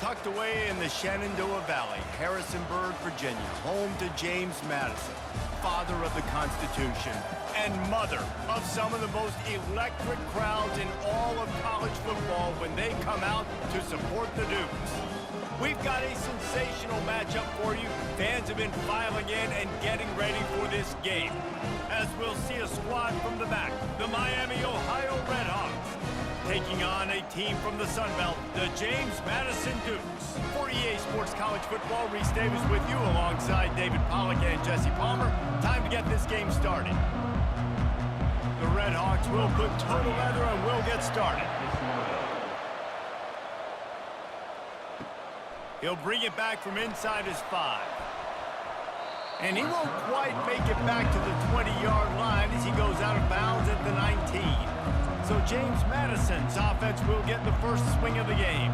Tucked away in the Shenandoah Valley, Harrisonburg, Virginia, home to James Madison, father of the Constitution and mother of some of the most electric crowds in all of college football when they come out to support the Dukes. We've got a sensational matchup for you. Fans have been filing in and getting ready for this game. As we'll see a squad from the back, the Miami, Ohio Redhawks, taking on a team from the Sun Belt, the James Madison Dukes. For EA Sports College Football, Reese Davis with you alongside David Pollack and Jesse Palmer. Time to get this game started. The Redhawks will put total leather and will get started. He'll bring it back from inside his 5. And he won't quite make it back to the 20-yard line as he goes out of bounds at the 19. So James Madison's offense will get the first swing of the game.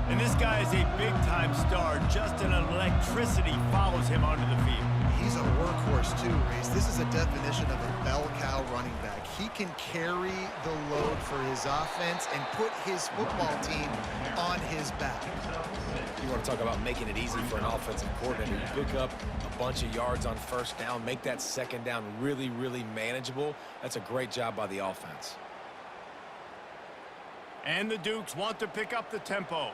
And this guy is a big-time star. Just an electricity follows him onto the field. He's a workhorse too, Reese. This is a definition of a bell cow running back. He can carry the load for his offense and put his football team on his back. You want to talk about making it easy for an offensive coordinator. You pick up a bunch of yards on first down, make that second down really, really manageable. That's a great job by the offense. And the Dukes want to pick up the tempo.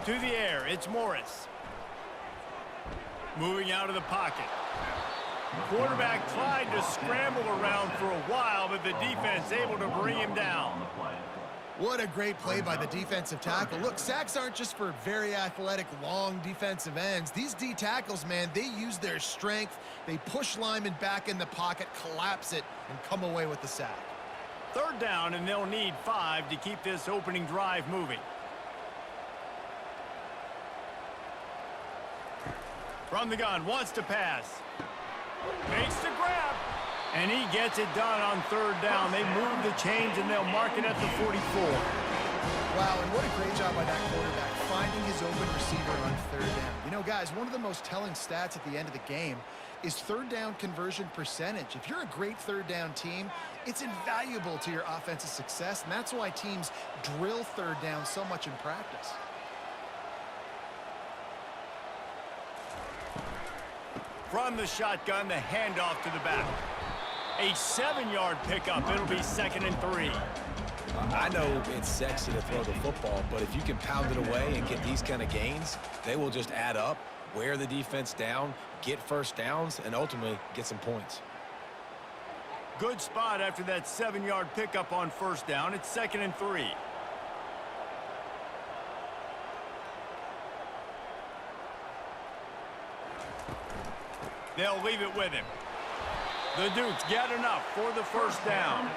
To the air, it's Morris. Moving out of the pocket. Quarterback tried to scramble around for a while, but the defense able to bring him down. What a great play by the defensive tackle. Look, sacks aren't just for very athletic, long defensive ends. These D tackles, man, they use their strength. They push linemen back in the pocket, collapse it, and come away with the sack. Third down, and they'll need 5 to keep this opening drive moving. From the gun, wants to pass. Makes the grab. And he gets it done on third down. They move the chains, and they'll mark it at the 44. Wow, and what a great job by that quarterback, finding his open receiver on third down. You know, guys, one of the most telling stats at the end of the game is third down conversion percentage. If you're a great third down team, it's invaluable to your offensive success, and that's why teams drill third down so much in practice. From the shotgun, the handoff to the back. A 7-yard pickup. It'll be 2nd and 3. I know it's sexy to throw the football, but if you can pound it away and get these kind of gains, they will just add up, wear the defense down, get first downs, and ultimately get some points. Good spot after that 7-yard pickup on first down. It's 2nd and 3. They'll leave it with him. The Dukes get enough for the first down.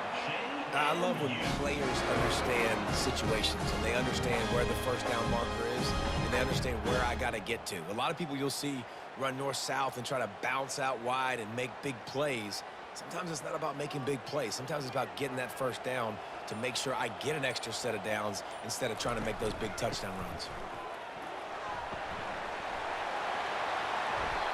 I love when players understand situations and they understand where the first down marker is and they understand where I got to get to. A lot of people you'll see run north-south and try to bounce out wide and make big plays. Sometimes it's not about making big plays. Sometimes it's about getting that first down to make sure I get an extra set of downs instead of trying to make those big touchdown runs.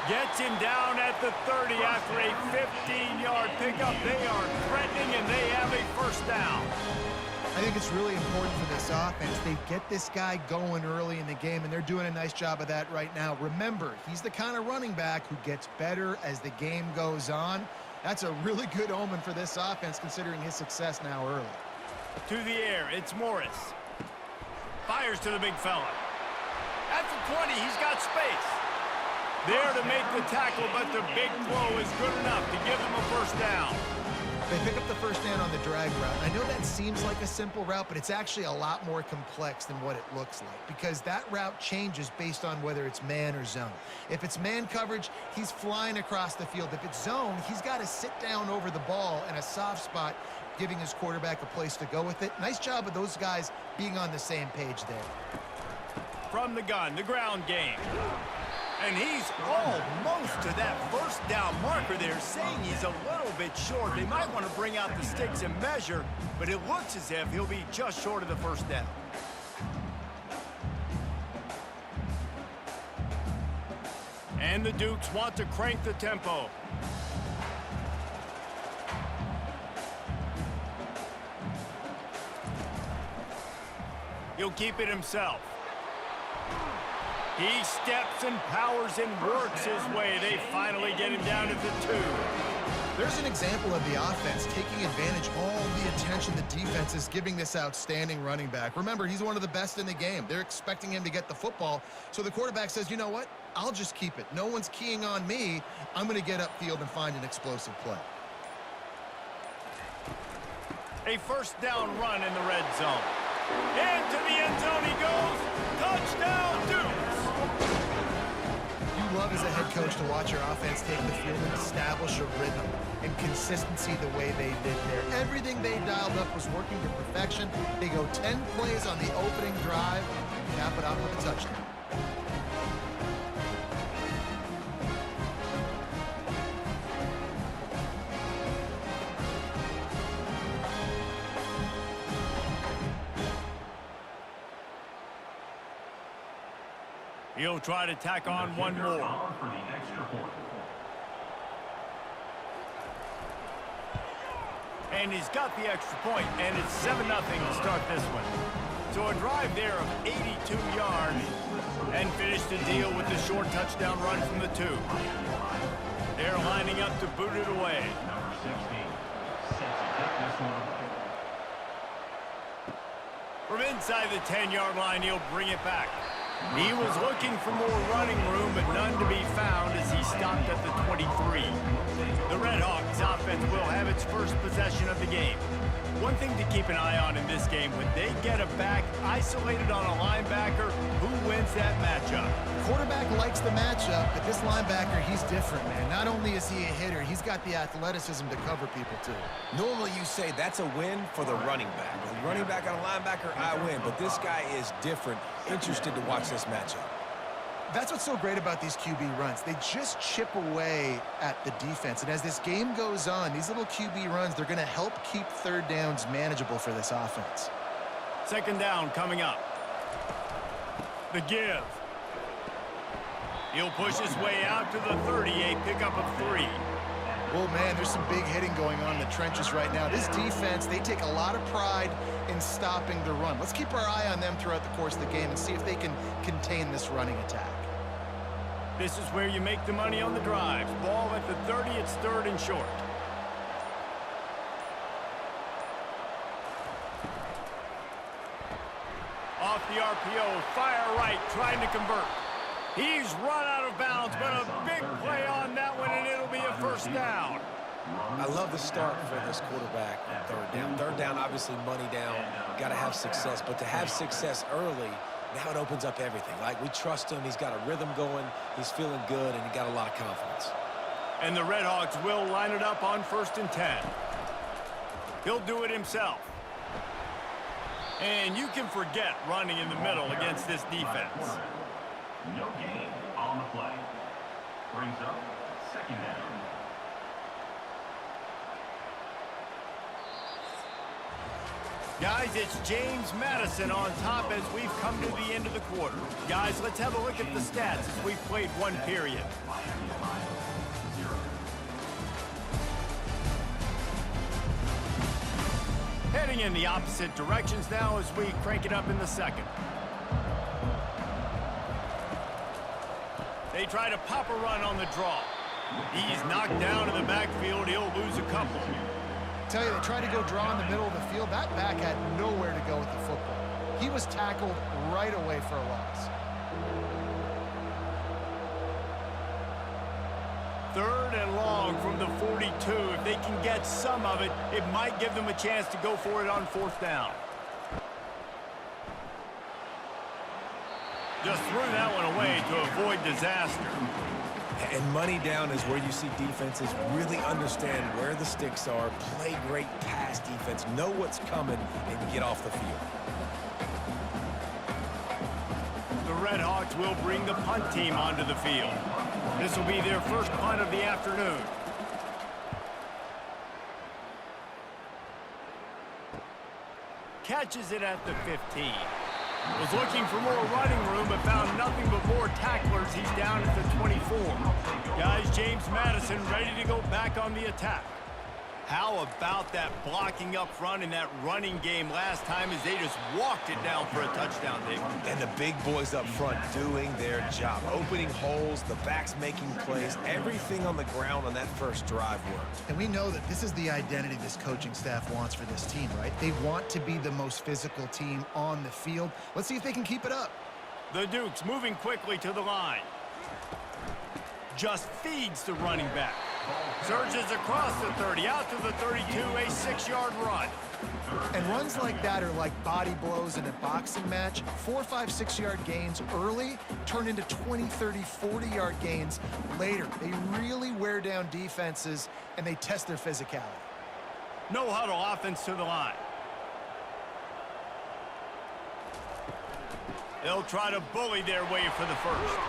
Gets him down at the 30 after a 15-yard pickup. They are threatening, and they have a first down. I think it's really important for this offense. They get this guy going early in the game, and they're doing a nice job of that right now. Remember, he's the kind of running back who gets better as the game goes on. That's a really good omen for this offense, considering his success now early. To the air, it's Morris. Fires to the big fella. At the 20, he's got space. There to make the tackle, but the big throw is good enough to give them a first down. They pick up the first down on the drag route. I know that seems like a simple route, but it's actually a lot more complex than what it looks like because that route changes based on whether it's man or zone. If it's man coverage, he's flying across the field. If it's zone, he's got to sit down over the ball in a soft spot, giving his quarterback a place to go with it. Nice job of those guys being on the same page there. From the gun, the ground game. And he's almost to that first down marker there, saying he's a little bit short. They might want to bring out the sticks and measure, but it looks as if he'll be just short of the first down. And the Dukes want to crank the tempo. He'll keep it himself. He steps and powers and works his way. They finally get him down to the 2. There's an example of the offense taking advantage of all the attention the defense is giving this outstanding running back. Remember, he's one of the best in the game. They're expecting him to get the football. So the quarterback says, you know what? I'll just keep it. No one's keying on me. I'm going to get upfield and find an explosive play. A first down run in the red zone. Into the end zone he goes. Touchdown, Dukes! You love as a head coach to watch your offense take the field and establish a rhythm and consistency the way they did there. Everything they dialed up was working to perfection. They go 10 plays on the opening drive and cap it off with a touchdown. He'll try to tack on one more. And he's got the extra point, and it's 7-0 to start this one. So a drive there of 82 yards, and finish the deal with the short touchdown run from the 2. They're lining up to boot it away. From inside the 10-yard line, he'll bring it back. He was looking for more running room, but none to be found as he stopped at the 23. The Redhawks offense will have its first possession of the game. One thing to keep an eye on in this game, when they get a back isolated on a linebacker, who wins that matchup? Quarterback likes the matchup, but this linebacker, he's different, man. Not only is he a hitter, he's got the athleticism to cover people, too. Normally you say that's a win for the running back. The running back on a linebacker, I win. But this guy is different. Interested to watch this matchup. That's what's so great about these QB runs. They just chip away at the defense. And as this game goes on, these little QB runs, they're going to help keep third downs manageable for this offense. Second down coming up. The give. He'll push his way out to the 30, a pickup of 3. Well, man, there's some big hitting going on in the trenches right now. This defense, they take a lot of pride in stopping the run. Let's keep our eye on them throughout the course of the game and see if they can contain this running attack. This is where you make the money on the drives. Ball at the 30, it's 3rd and short. Off the RPO, fire right, trying to convert. He's run out of bounds, but a big play on that one, and it'll be a first down. I love the start for this quarterback on third down. Third down, obviously money down. Got to have success, but to have success early, now it opens up everything. Like, we trust him. He's got a rhythm going. He's feeling good, and he got a lot of confidence. And the Redhawks will line it up on 1st and 10. He'll do it himself. And you can forget running in the middle against this defense. No gain on the play. Brings up second down. Guys, it's James Madison on top as we've come to the end of the quarter. Guys, let's have a look at the stats as we've played one period. Heading in the opposite directions now as we crank it up in the second. They try to pop a run on the draw. He's knocked down in the backfield. He'll lose a couple. Tell you, they tried to go draw in the middle of the field. That back had nowhere to go with the football. He was tackled right away for a loss. 3rd and long from the 42. If they can get some of it, it might give them a chance to go for it on 4th down. Just threw that one away to avoid disaster. And money down is where you see defenses really understand where the sticks are, play great pass defense, know what's coming, and get off the field. The Redhawks will bring the punt team onto the field. This will be their first punt of the afternoon. Catches it at the 15. Was looking for more running room, but found nothing but more tacklers. He's down at the 24. Guys, James Madison ready to go back on the attack. How about that blocking up front in that running game last time as they just walked it down for a touchdown, Dave? And the big boys up front doing their job, opening holes, the backs making plays, everything on the ground on that first drive worked. And we know that this is the identity this coaching staff wants for this team, right? They want to be the most physical team on the field. Let's see if they can keep it up. The Dukes moving quickly to the line. Just feeds the running back. Surges across the 30, out to the 32, a 6-yard run. And runs like that are like body blows in a boxing match. 4, 5, 6-yard gains early turn into 20, 30, 40-yard gains later. They really wear down defenses, and they test their physicality. No huddle offense to the line. They'll try to bully their way for the first.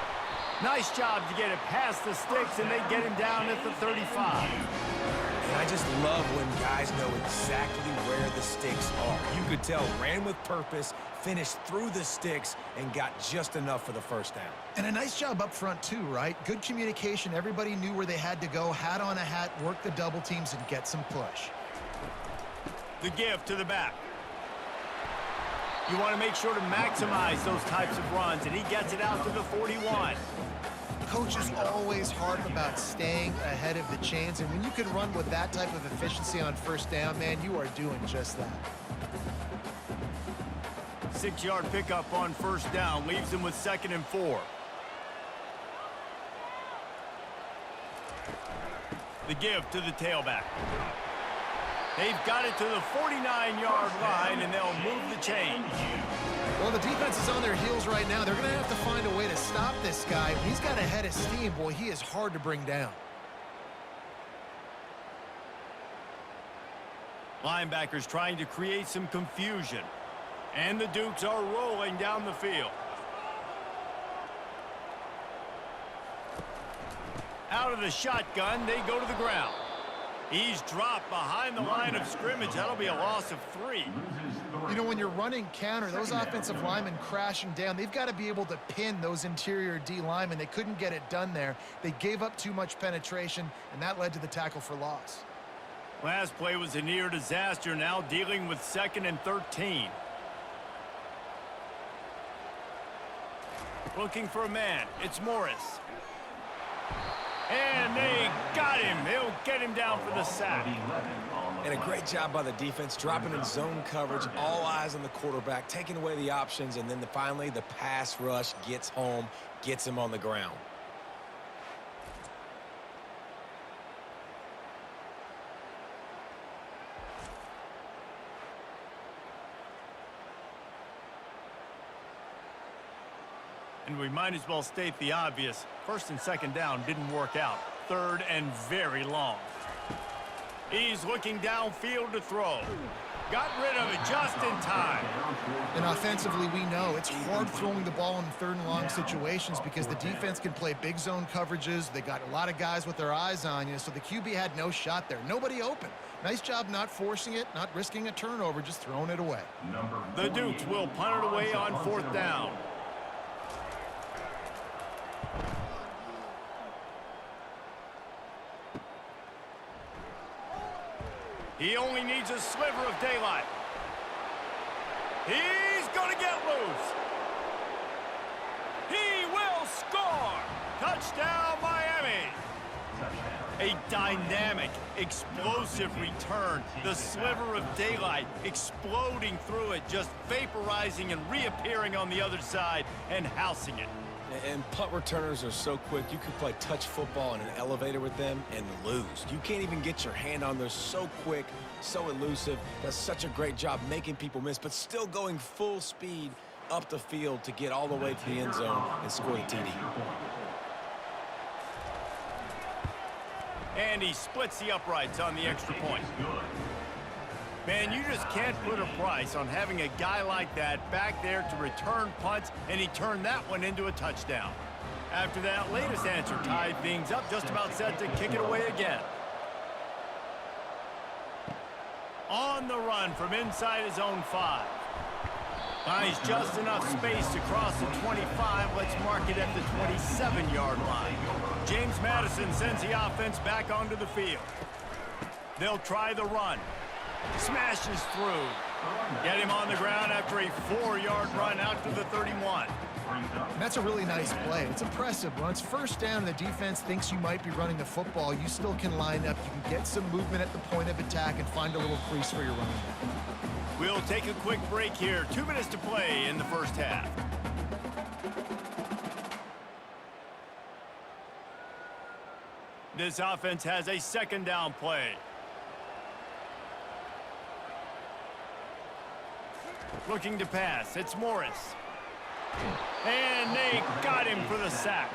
Nice job to get it past the sticks, and they get him down at the 35. And I just love when guys know exactly where the sticks are. You could tell, ran with purpose, finished through the sticks, and got just enough for the first down. And a nice job up front, too, right? Good communication. Everybody knew where they had to go, hat on a hat, work the double teams, and get some push. The give to the back. You want to make sure to maximize those types of runs, and he gets it out to the 41. Coach is always hard about staying ahead of the chains, and when you can run with that type of efficiency on first down, man, you are doing just that. 6-yard pickup on first down leaves them with 2nd and 4. The give to the tailback. They've got it to the 49-yard line, and they'll move the chains. Well, the defense is on their heels right now. They're going to have to find a way to stop this guy. He's got a head of steam. Boy, he is hard to bring down. Linebackers trying to create some confusion. And the Dukes are rolling down the field. Out of the shotgun, they go to the ground. He's dropped behind the line of scrimmage. That'll be a loss of 3. You know, when you're running counter, those offensive linemen crashing down, they've got to be able to pin those interior D linemen. They couldn't get it done there. They gave up too much penetration, and that led to the tackle for loss. Last play was a near disaster, now dealing with 2nd and 13. Looking for a man. It's Morris. And they got him. They'll get him down for the sack. And a great job by the defense, dropping in zone coverage, all eyes on the quarterback, taking away the options, and then finally the pass rush gets home, gets him on the ground. And we might as well state the obvious. 1st and 2nd down didn't work out. 3rd and very long. He's looking downfield to throw. Got rid of it just in time. And offensively, we know it's hard throwing the ball in 3rd and long situations because the defense can play big zone coverages. They got a lot of guys with their eyes on you, so the QB had no shot there. Nobody open. Nice job not forcing it, not risking a turnover, just throwing it away. The Dukes will punt it away on 4th down. He only needs a sliver of daylight. He's going to get loose. He will score. Touchdown, Miami. A dynamic, explosive return. The sliver of daylight exploding through it, just vaporizing and reappearing on the other side and housing it. And punt returners are so quick, you could play touch football in an elevator with them and lose. You can't even get your hand on them. So quick, so elusive. Does such a great job making people miss, but still going full speed up the field to get all the way to the end zone and score the TD. And he splits the uprights on the extra point. Man, you just can't put a price on having a guy like that back there to return punts, and he turned that one into a touchdown. After that latest answer tied things up, just about set to kick it away again. On the run from inside his own 5. Finds just enough space to cross the 25. Let's mark it at the 27-yard line. James Madison sends the offense back onto the field. They'll try the run. Smashes through. Get him on the ground after a 4-yard run out to the 31. And that's a really nice play. It's impressive. When it's first down and the defense thinks you might be running the football, you still can line up. You can get some movement at the point of attack and find a little crease for your running back. We'll take a quick break here. 2 minutes to play in the first half. This offense has a second down play. Looking to pass. It's Morris. And they got him for the sack.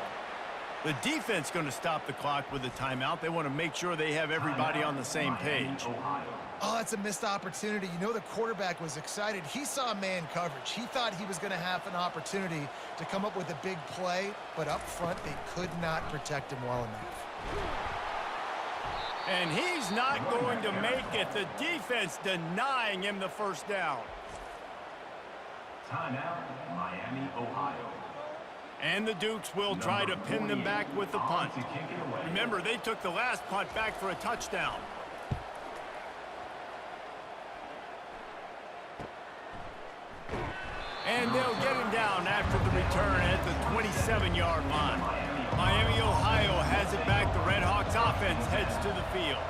The defense going to stop the clock with a timeout. They want to make sure they have everybody on the same page. Oh, that's a missed opportunity. You know, the quarterback was excited. He saw man coverage. He thought he was going to have an opportunity to come up with a big play, but up front they could not protect him well enough. And he's not going to make it. The defense denying him the first down. Timeout, Miami, Ohio. And the Dukes will try to pin them back with the punt. Remember, they took the last punt back for a touchdown. And they'll get him down after the return at the 27-yard line. Miami, Ohio has it back. The Redhawks offense heads to the field.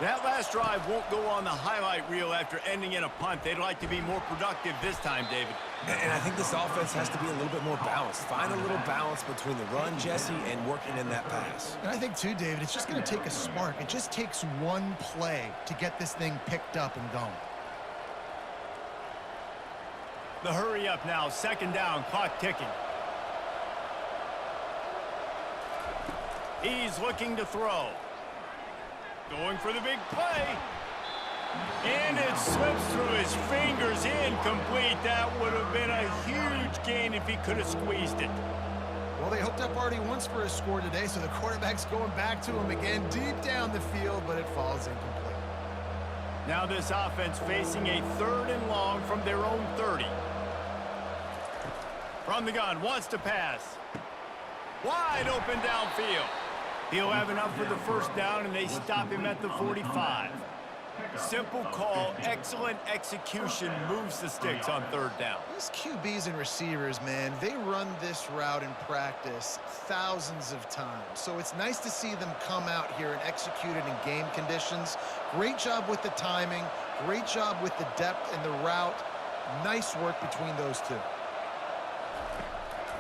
That last drive won't go on the highlight reel after ending in a punt. They'd like to be more productive this time, David. And I think this offense has to be a little bit more balanced. Find a little balance between the run, Jesse, and working in that pass. And I think, too, David, it's just going to take a spark. It just takes one play to get this thing picked up and going. The hurry up now, second down, clock ticking. He's looking to throw. Going for the big play. And it slips through his fingers, incomplete. That would have been a huge gain if he could have squeezed it. Well, they hooked up already once for a score today, so the quarterback's going back to him again deep down the field, but it falls incomplete. Now this offense facing a 3rd and long from their own 30. From the gun, wants to pass. Wide open downfield. He'll have enough for the first down, and they stop him at the 45. Simple call, excellent execution, moves the sticks on 3rd down. These QBs and receivers, man, they run this route in practice thousands of times. So it's nice to see them come out here and execute it in game conditions. Great job with the timing, great job with the depth and the route. Nice work between those two.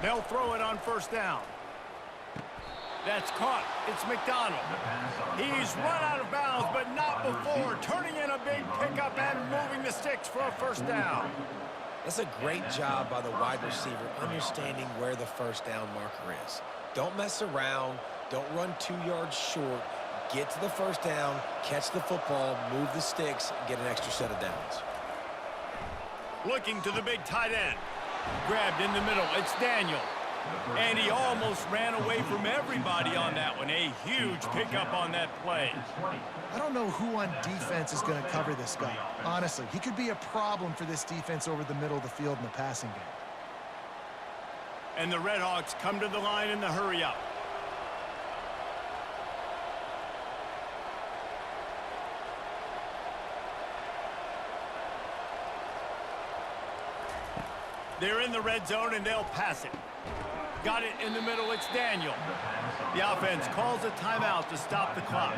They'll throw it on first down. That's caught. It's McDonald. He's run out of bounds, but not before. Turning in a big pickup and moving the sticks for a first down. That's a great job by the wide receiver understanding where the first down marker is. Don't mess around. Don't run 2 yards short. Get to the first down, catch the football, move the sticks, and get an extra set of downs. Looking to the big tight end. Grabbed in the middle. It's Daniel. And he almost ran away from everybody on that one. A huge pickup on that play. I don't know who on defense is going to cover this guy. Honestly, he could be a problem for this defense over the middle of the field in the passing game. And the Redhawks come to the line in the hurry up. They're in the red zone, and they'll pass it. Got it in the middle. It's Daniel. The offense calls a timeout to stop the clock.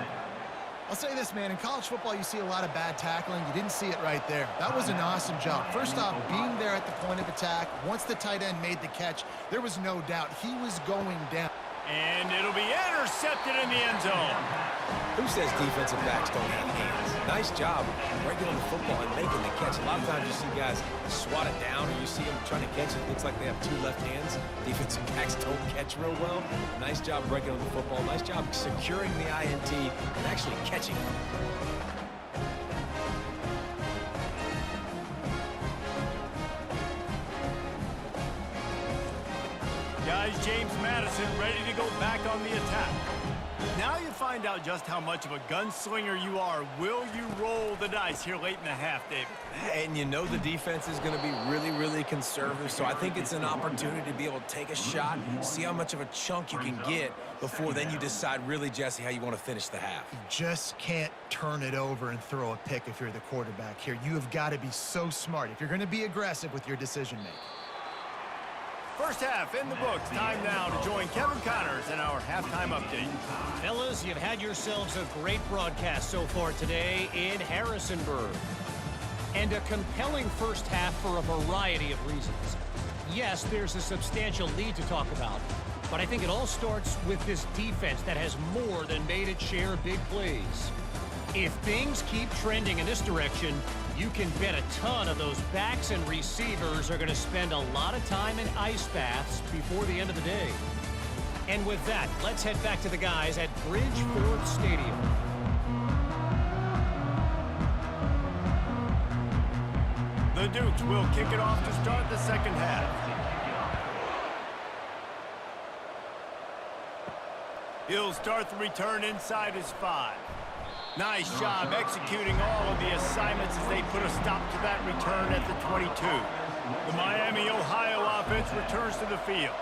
I'll say this, man. In college football, you see a lot of bad tackling. You didn't see it right there. That was an awesome job. First off, being there at the point of attack. Once the tight end made the catch, there was no doubt he was going down. And it'll be intercepted in the end zone. Who says defensive backs don't have hands? Nice job breaking on the football and making the catch. A lot of times you see guys swat it down, or you see them trying to catch it. It looks like they have 2 left hands. Defensive backs don't catch real well. Nice job breaking on the football. Nice job securing the INT and actually catching it. Guys, James Madison ready to go back on the attack. Now you find out just how much of a gunslinger you are. Will you roll the dice here late in the half, David? And you know the defense is going to be really, really conservative, so I think it's an opportunity to be able to take a shot, see how much of a chunk you can get before then you decide really, Jesse, how you want to finish the half. You just can't turn it over and throw a pick if you're the quarterback here. You have got to be so smart if you're going to be aggressive with your decision-making. First half in the books. Time now to join Kevin Connors in our halftime update. Fellas, you've had yourselves a great broadcast so far today in Harrisonburg. And a compelling first half for a variety of reasons. Yes, there's a substantial lead to talk about, but I think it all starts with this defense that has more than made its share of big plays. If things keep trending in this direction, you can bet a ton of those backs and receivers are going to spend a lot of time in ice baths before the end of the day. And with that, let's head back to the guys at Bridgeford Stadium. The Dukes will kick it off to start the second half. He'll start the return inside his 5. Nice job executing all of the assignments as they put a stop to that return at the 22. The Miami, Ohio offense returns to the field.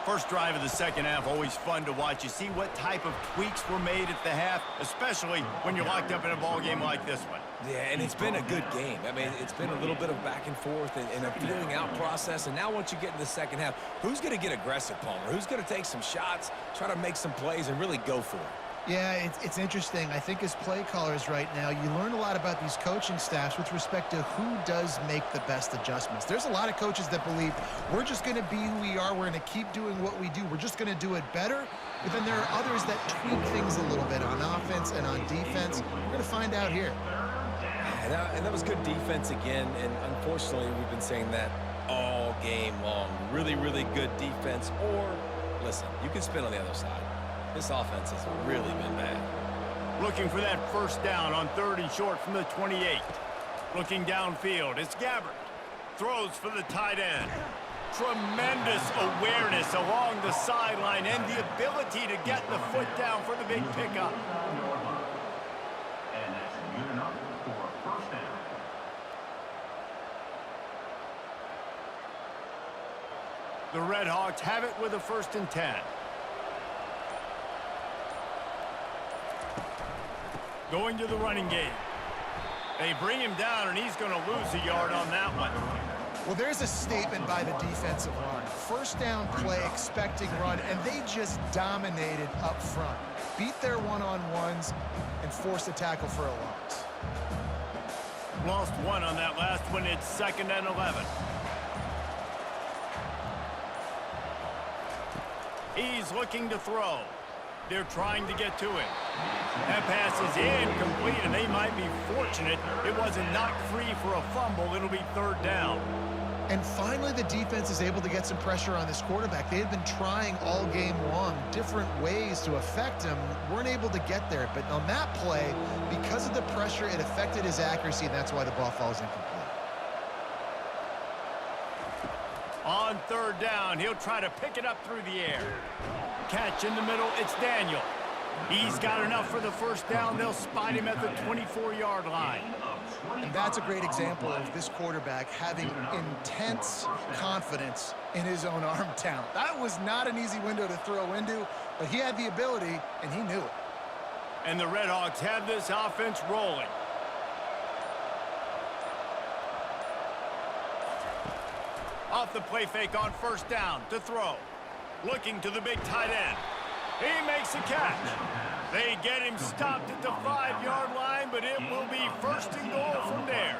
First drive of the second half, always fun to watch. You see what type of tweaks were made at the half, especially when you're locked up in a ball game like this one. Yeah, and it's been a good game. I mean, it's been a little bit of back and forth and a feeling out process. And now once you get in the second half, who's going to get aggressive, Palmer? Who's going to take some shots, try to make some plays, and really go for it? Yeah, it's interesting. I think as play callers right now, you learn a lot about these coaching staffs with respect to who does make the best adjustments. There's a lot of coaches that believe we're just going to be who we are. We're going to keep doing what we do. We're just going to do it better. But then there are others that tweak things a little bit on offense and on defense. We're going to find out here. And that was good defense again. And unfortunately, we've been saying that all game long. Really, really good defense. Or, listen, you can spin on the other side. This offense has really been bad. Looking for that first down on 3rd and short from the 28. Looking downfield, it's Gabbert. Throws for the tight end. Tremendous awareness along the sideline and the ability to get the foot down for the big pickup. And that's good enough for a first down. The Red Hawks have it with a 1st and 10. Going to the running game. They bring him down, and he's going to lose a yard on that one. Well, there's a statement by the defensive line. First down play, expecting run, and they just dominated up front. Beat their one-on-ones and forced a tackle for a loss. Lost one on that last one. It's 2nd and 11. He's looking to throw. They're trying to get to him. That pass is incomplete, and they might be fortunate it wasn't knocked free for a fumble. It'll be 3rd down. And finally, the defense is able to get some pressure on this quarterback. They had been trying all game long different ways to affect him. Weren't able to get there. But on that play, because of the pressure, it affected his accuracy, and that's why the ball falls incomplete. On 3rd down, he'll try to pick it up through the air. Catch in the middle, it's Daniel. He's got enough for the first down. They'll spot him at the 24-yard line. And that's a great example of this quarterback having intense confidence in his own arm talent. That was not an easy window to throw into, but he had the ability, and he knew it. And the Red Hawks have this offense rolling. Off the play fake on 1st down to throw. Looking to the big tight end. He makes a catch. They get him stopped at the 5-yard line, but it will be 1st and goal from there.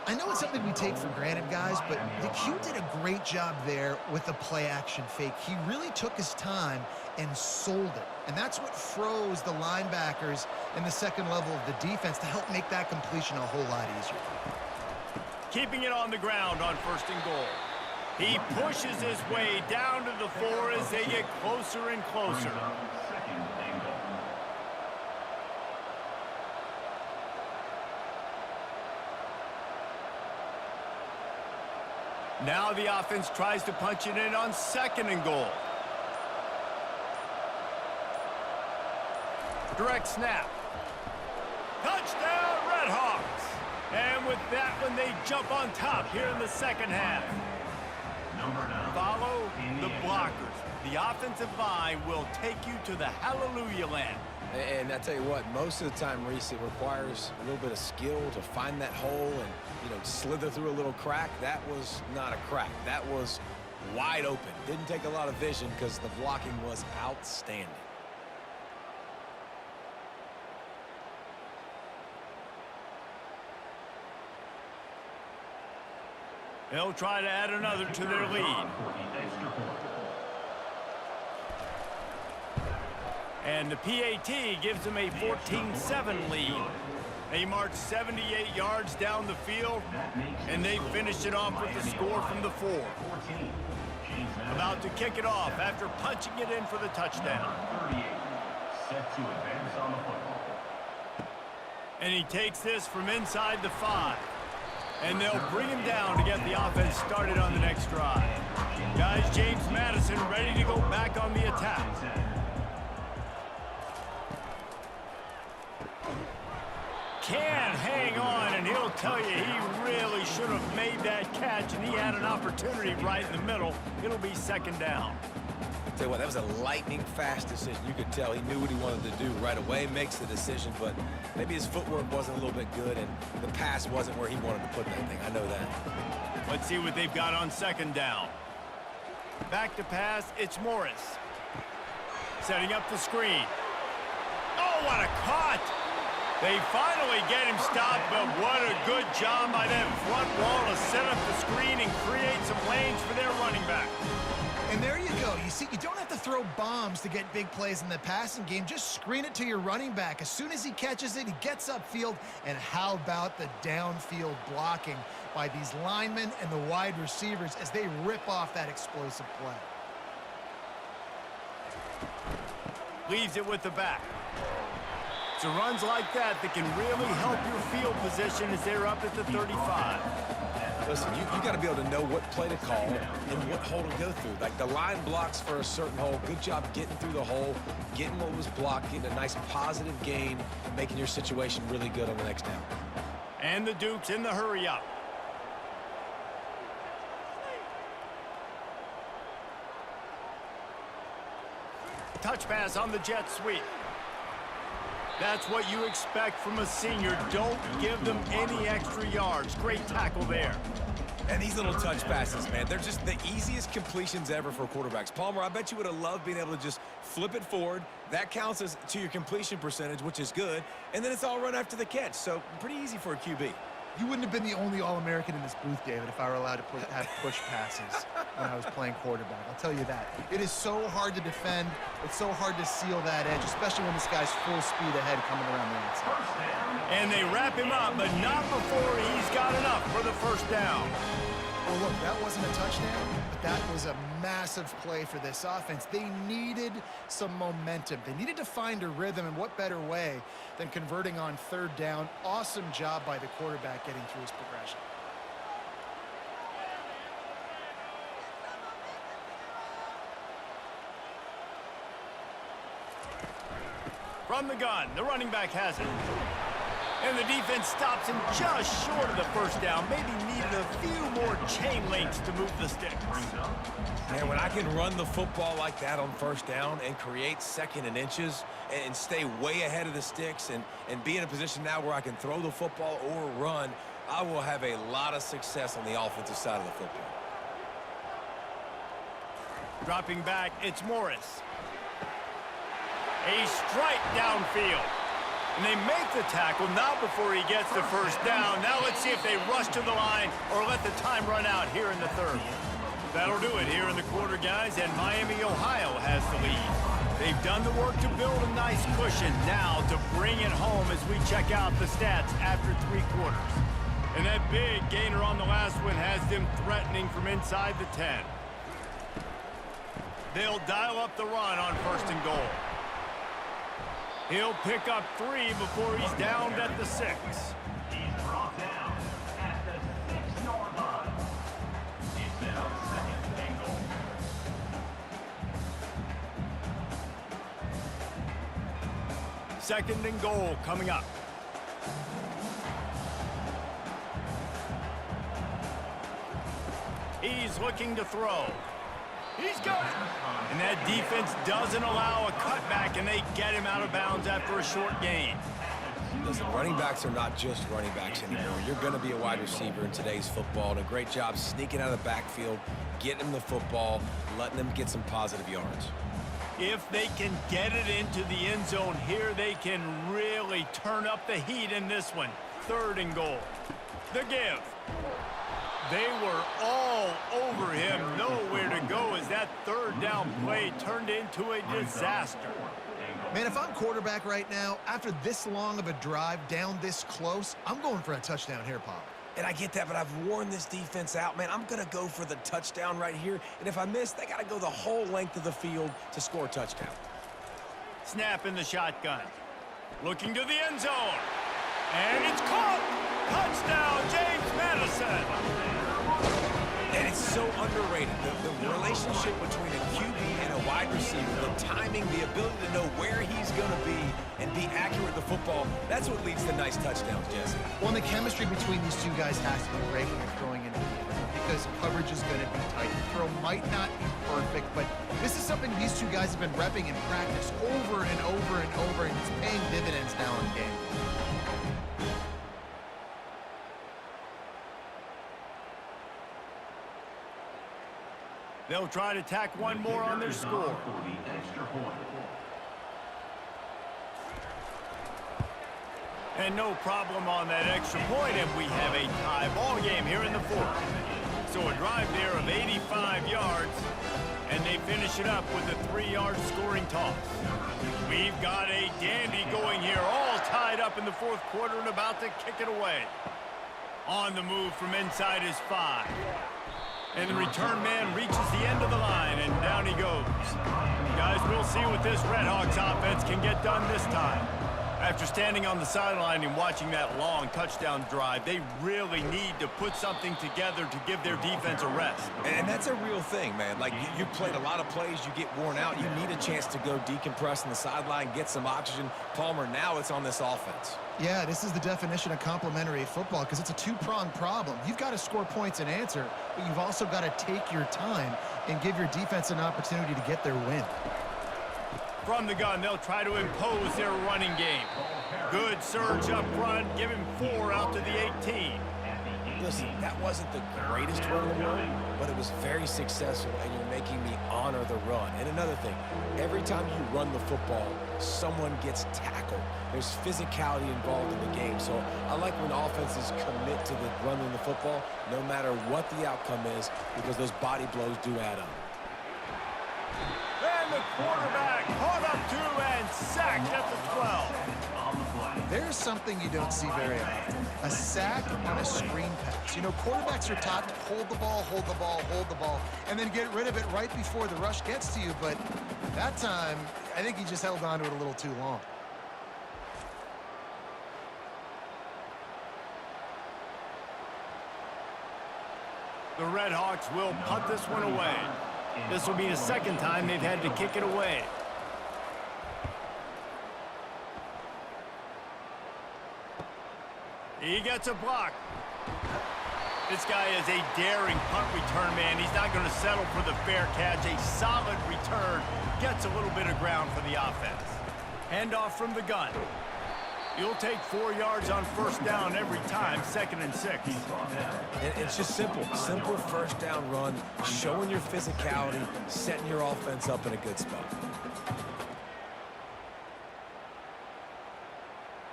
I know it's something we take for granted, guys, but the Q did a great job there with the play-action fake. He really took his time and sold it. And that's what froze the linebackers in the second level of the defense to help make that completion a whole lot easier. Keeping it on the ground on 1st and goal. He pushes his way down to the 4 as they get closer and closer. Now the offense tries to punch it in on 2nd and goal. Direct snap. Touchdown, Redhawks! And with that one, they jump on top here in the second half. Follow the blockers. The offensive line will take you to the hallelujah land. And I tell you what, most of the time, Reese, it requires a little bit of skill to find that hole and, slither through a little crack. That was not a crack. That was wide open. Didn't take a lot of vision because the blocking was outstanding. They'll try to add another to their lead. And the PAT gives them a 14-7 lead. They march 78 yards down the field, and they finish it off with the score from the 4. About to kick it off after punching it in for the touchdown. Set to advance on the football. And he takes this from inside the 5. And they'll bring him down to get the offense started on the next drive. Guys, James Madison ready to go back on the attack. Can hang on, and he'll tell you he really should have made that catch, and he had an opportunity right in the middle. It'll be second down. Tell you what, that was a lightning-fast decision. You could tell he knew what he wanted to do right away, makes the decision, but maybe his footwork wasn't a little bit good, and the pass wasn't where he wanted to put that thing. I know that. Let's see what they've got on second down. Back to pass, it's Morris. Setting up the screen. Oh, what a cut! They finally get him stopped, but what a good job by that front wall to set up the screen and create some lanes for their running back. And there you go. You see, you don't have to throw bombs to get big plays in the passing game. Just screen it to your running back. As soon as he catches it, he gets upfield. And how about the downfield blocking by these linemen and the wide receivers as they rip off that explosive play? Leaves it with the back. It's runs like that can really help your field position as they're up at the 35. Listen, you got to be able to know what play to call and what hole to go through. Like the line blocks for a certain hole. Good job getting through the hole, getting what was blocked, getting a nice positive gain, making your situation really good on the next down. And the Dukes in the hurry up. Touch pass on the jet sweep. That's what you expect from a senior. Don't give them any extra yards. Great tackle there. And these little touch passes, man, they're just the easiest completions ever for quarterbacks. Palmer, I bet you would have loved being able to just flip it forward. That counts as to your completion percentage, which is good. And then it's all run after the catch. So pretty easy for a QB. You wouldn't have been the only All-American in this booth, David, if I were allowed to have push passes when I was playing quarterback. I'll tell you that. It is so hard to defend. It's so hard to seal that edge, especially when this guy's full speed ahead coming around the outside. And they wrap him up, but not before he's got enough for the first down. Well, look, that wasn't a touchdown, but that was a massive play for this offense. They needed some momentum. They needed to find a rhythm, and what better way than converting on third down. Awesome job by the quarterback getting through his progression. From the gun, the running back has it. And the defense stops him just short of the first down. Maybe needed a few more chain links to move the sticks. Man, when I can run the football like that on first down and create second and inches and stay way ahead of the sticks and be in a position now where I can throw the football or run, I will have a lot of success on the offensive side of the football. Dropping back, it's Morris. A strike downfield. And they make the tackle, not before he gets the first down. Now let's see if they rush to the line or let the time run out here in the third. That'll do it here in the quarter, guys, and Miami, Ohio has the lead. They've done the work to build a nice cushion. Now to bring it home as we check out the stats after 3 quarters. And that big gainer on the last one has them threatening from inside the 10. They'll dial up the run on first and goal. He'll pick up 3 before he's downed at the 6. He's brought down at the 6-yard line. It's now second and goal. 2nd and goal coming up. He's looking to throw. He's got it. And that defense doesn't allow a cutback, and they get him out of bounds after a short gain. Listen, running backs are not just running backs anymore. You're going to be a wide receiver in today's football, and a great job sneaking out of the backfield, getting them the football, letting them get some positive yards. If they can get it into the end zone here, they can really turn up the heat in this one. 3rd and goal. The give. They were all over him. Nowhere to go as that 3rd down play turned into a disaster. Man, if I'm quarterback right now, after this long of a drive down this close, I'm going for a touchdown here, Pop. And I get that, but I've worn this defense out, man. I'm going to go for the touchdown right here. And if I miss, they got to go the whole length of the field to score a touchdown. Snap in the shotgun. Looking to the end zone. And it's caught. Touchdown, James Madison. And it's so underrated. The relationship between a QB and a wide receiver, the timing, the ability to know where he's going to be and be accurate with the football, that's what leads to nice touchdowns, Jesse. Well, and the chemistry between these two guys has to be great when you're throwing into the end zone because coverage is going to be tight. The throw might not be perfect, but this is something these two guys have been repping in practice over and over and over, and it's paying dividends now in game. They'll try to tack one more on their score. And no problem on that extra point, and we have a tie ball game here in the 4th. So a drive there of 85 yards, and they finish it up with a 3-yard scoring toss. We've got a dandy going here, all tied up in the 4th quarter and about to kick it away. On the move from inside his 5. And the return man reaches the end of the line, and down he goes. Guys, we'll see what this Redhawks offense can get done this time. After standing on the sideline and watching that long touchdown drive, they really need to put something together to give their defense a rest. And that's a real thing, man. Like, you played a lot of plays, you get worn out, you need a chance to go decompress on the sideline, get some oxygen. Palmer, now it's on this offense. Yeah, this is the definition of complementary football because it's a two-pronged problem. You've got to score points and answer, but you've also got to take your time and give your defense an opportunity to get their win. From the gun, they'll try to impose their running game. Good surge up front, give him 4 out to the 18. Listen, that wasn't the greatest run in the world, but it was very successful, and you're making me honor the run. And another thing, every time you run the football, someone gets tackled. There's physicality involved in the game, so I like when offenses commit to the running the football, no matter what the outcome is, because those body blows do add up. And the quarterback caught up to and sacked at the 12. There's something you don't see very often. A sack on a screen pass. You know, quarterbacks are taught to hold the ball, hold the ball, hold the ball, and then get rid of it right before the rush gets to you. But that time, I think he just held on to it a little too long. The Redhawks will punt this one away. This will be the 2nd time they've had to kick it away. He gets a block. This guy is a daring punt return man. He's not going to settle for the fair catch. A solid return gets a little bit of ground for the offense. Handoff from the gun. You'll take 4 yards on 1st down every time, 2nd and 6. It's just simple. Simple 1st down run, showing your physicality, setting your offense up in a good spot.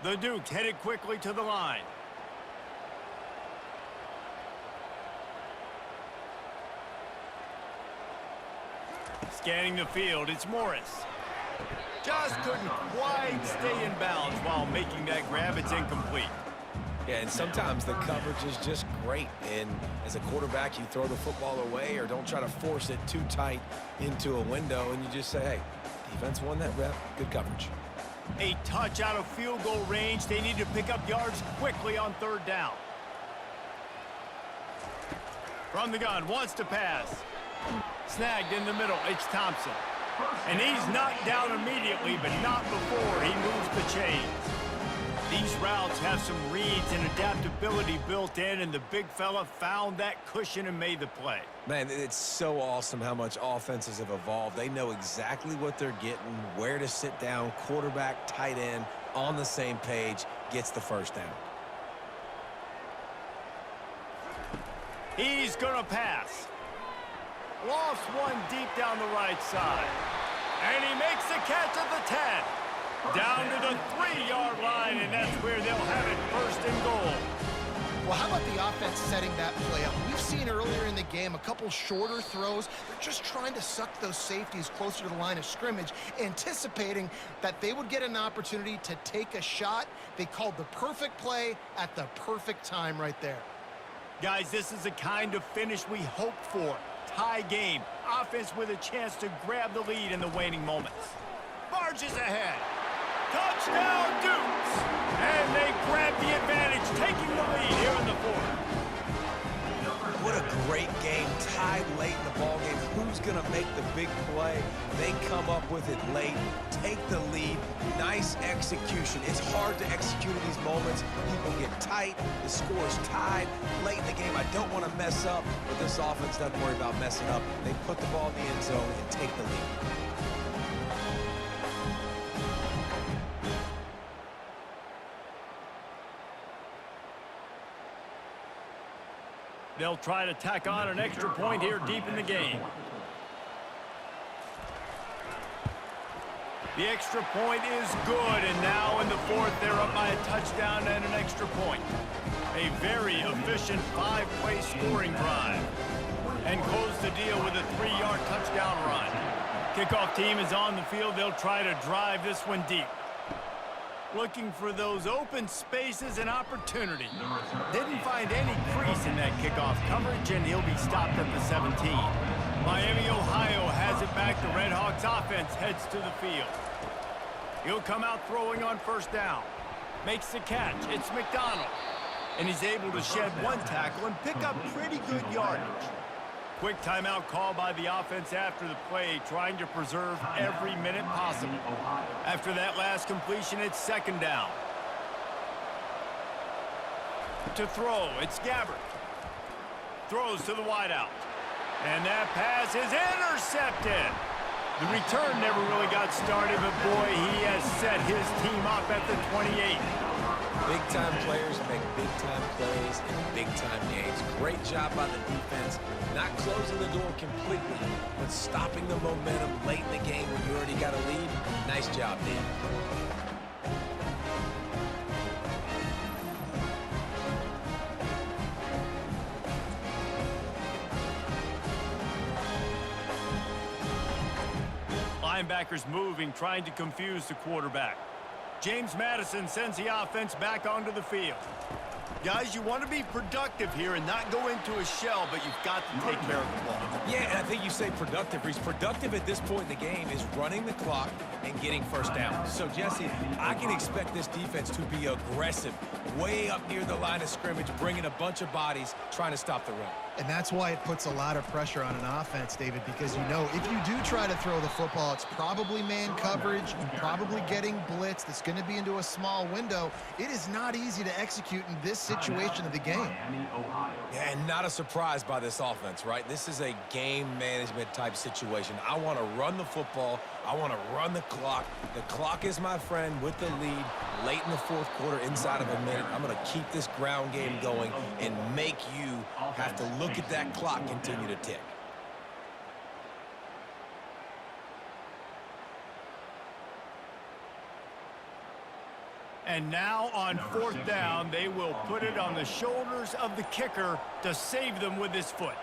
The Dukes headed quickly to the line. Scanning the field, it's Morris. Just couldn't quite stay in bounds while making that grab. It's incomplete. Yeah, and sometimes the coverage is just great. And as a quarterback, you throw the football away or don't try to force it too tight into a window, and you just say, hey, defense won that rep, good coverage. A touch out of field goal range. They need to pick up yards quickly on 3rd down. From the gun, wants to pass. Snagged in the middle, it's Thompson. And he's knocked down immediately, but not before he moves the chains. These routes have some reads and adaptability built in, and the big fella found that cushion and made the play. Man, it's so awesome how much offenses have evolved. They know exactly what they're getting, where to sit down, quarterback, tight end, on the same page, gets the first down. He's going to pass. Lost one deep down the right side. And he makes the catch at the 10. Down to the 3-yard line, and that's where they'll have it, first and goal. Well, how about the offense setting that play up? We've seen earlier in the game a couple shorter throws. They're just trying to suck those safeties closer to the line of scrimmage, anticipating that they would get an opportunity to take a shot. They called the perfect play at the perfect time right there. Guys, this is the kind of finish we hoped for. Tie game. Offense with a chance to grab the lead in the waning moments. Barges ahead. Touchdown, Dukes! And they grab the advantage, taking the lead here in the fourth. What a great game, tied late in the ball game. Who's going to make the big play? They come up with it late, take the lead. Nice execution. It's hard to execute in these moments. People get tight. The score's tied late in the game. I don't want to mess up, but this offense doesn't worry about messing up. They put the ball in the end zone and take the lead. They'll try to tack on an extra point here deep in the game. The extra point is good, and now in the fourth, they're up by a touchdown and an extra point. A very efficient 5-play scoring drive. And close the deal with a 3-yard touchdown run. Kickoff team is on the field. They'll try to drive this one deep. Looking for those open spaces and opportunity. Didn't find any crease in that kickoff coverage, and he'll be stopped at the 17. Miami, Ohio has it back. The Red Hawks offense heads to the field. He'll come out throwing on first down. Makes the catch. It's McDonald. And he's able to shed one tackle and pick up pretty good yardage. Quick timeout call by the offense after the play, trying to preserve every minute possible. After that last completion, it's second down. To throw, it's Gabbert. Throws to the wideout. And that pass is intercepted. The return never really got started, but boy, he has set his team up at the 28. Big-time players make big-time plays in big-time games. Great job by the defense, not closing the door completely, but stopping the momentum late in the game when you already got a lead. Nice job, Dan. Linebackers moving, trying to confuse the quarterback. James Madison sends the offense back onto the field. Guys, you want to be productive here and not go into a shell, but you've got to take care of the ball. Yeah, and I think you say productive. He's productive at this point in the game is running the clock and getting first down. So, Jesse, I can expect this defense to be aggressive, way up near the line of scrimmage, bringing a bunch of bodies, trying to stop the run. And that's why it puts a lot of pressure on an offense, David, because you know if you do try to throw the football, it's probably man coverage, probably getting blitzed. It's going to be into a small window. It is not easy to execute in this situation of the game. Yeah, and not a surprise by this offense, right? This is a game management type situation. I want to run the football. I want to run the clock. The clock is my friend with the lead late in the fourth quarter, inside of a minute. I'm going to keep this ground game going and make you have to look at that clock continue to tick. And now on fourth down, they will put it on the shoulders of the kicker to save them with his foot.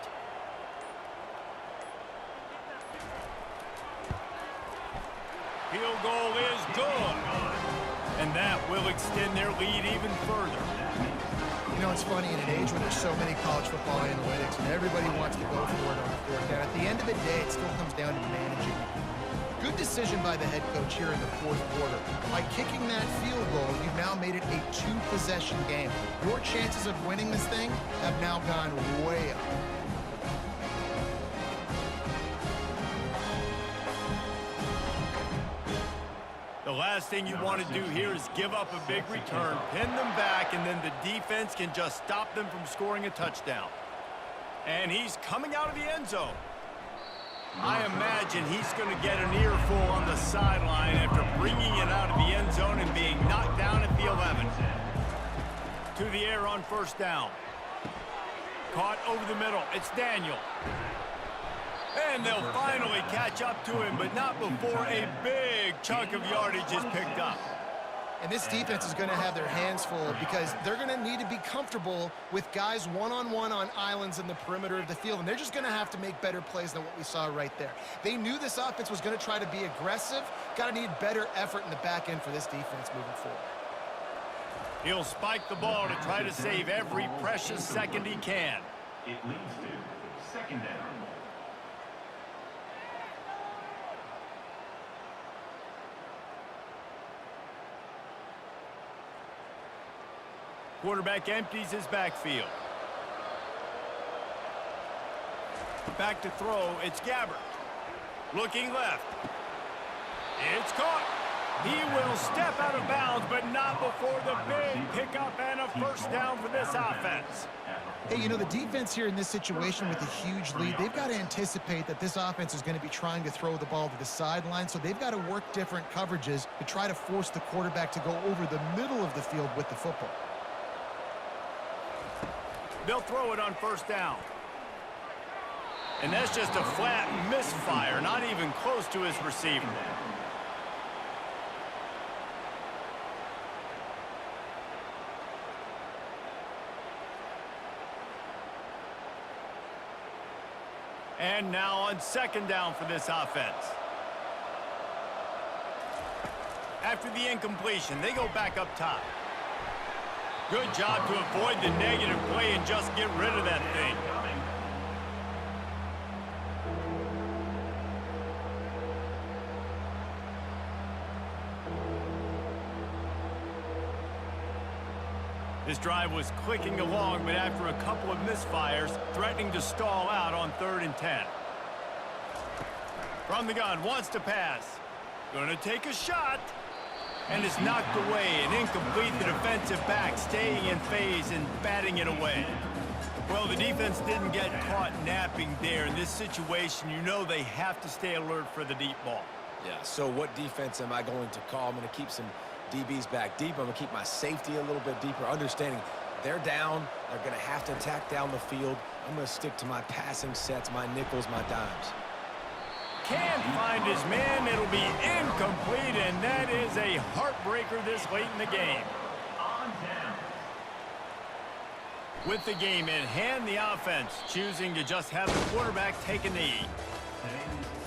Field goal is good. And that will extend their lead even further. You know, it's funny, in an age when there's so many college football analytics and everybody wants to go for it on the fourth down, at the end of the day, it still comes down to managing. Good decision by the head coach here in the fourth quarter. By kicking that field goal, you've now made it a 2-possession game. Your chances of winning this thing have now gone way up. last thing you want to do here is give up a big return, pin them back, and then the defense can just stop them from scoring a touchdown. And he's coming out of the end zone. I imagine he's going to get an earful on the sideline after bringing it out of the end zone and being knocked down at the 11. To the air on first down. Caught over the middle. It's Daniel. And they'll finally catch up to him, but not before a big chunk of yardage is picked up. And this defense is going to have their hands full because they're going to need to be comfortable with guys one-on-one on islands in the perimeter of the field, and they're just going to have to make better plays than what we saw right there. They knew this offense was going to try to be aggressive. Got to need better effort in the back end for this defense moving forward. He'll spike the ball to try to save every precious second he can. It leads to second down. Quarterback empties his backfield. Back to throw, it's Gabbert. Looking left. It's caught. He will step out of bounds, but not before the big pickup and a first down for this offense. Hey, you know, the defense here in this situation with a huge lead, they've got to anticipate that this offense is going to be trying to throw the ball to the sideline, so they've got to work different coverages to try to force the quarterback to go over the middle of the field with the football. They'll throw it on first down. And that's just a flat misfire, not even close to his receiver. And now on second down for this offense. After the incompletion, they go back up top. Good job to avoid the negative play and just get rid of that thing. This drive was clicking along, but after a couple of misfires, threatening to stall out on 3rd and 10. From the gun, wants to pass. Gonna take a shot. And it's knocked away and incomplete. The defensive back staying in phase and batting it away. Well, the defense didn't get caught napping there. In this situation, you know they have to stay alert for the deep ball. Yeah, so what defense am I going to call? I'm going to keep some DBs back deep. I'm going to keep my safety a little bit deeper, understanding they're down. They're going to have to attack down the field. I'm going to stick to my passing sets, my nickels, my dimes. Can't find his man. It'll be incomplete, and that is a heartbreaker this late in the game. On down. With the game in hand, the offense choosing to just have the quarterback take a knee. Today's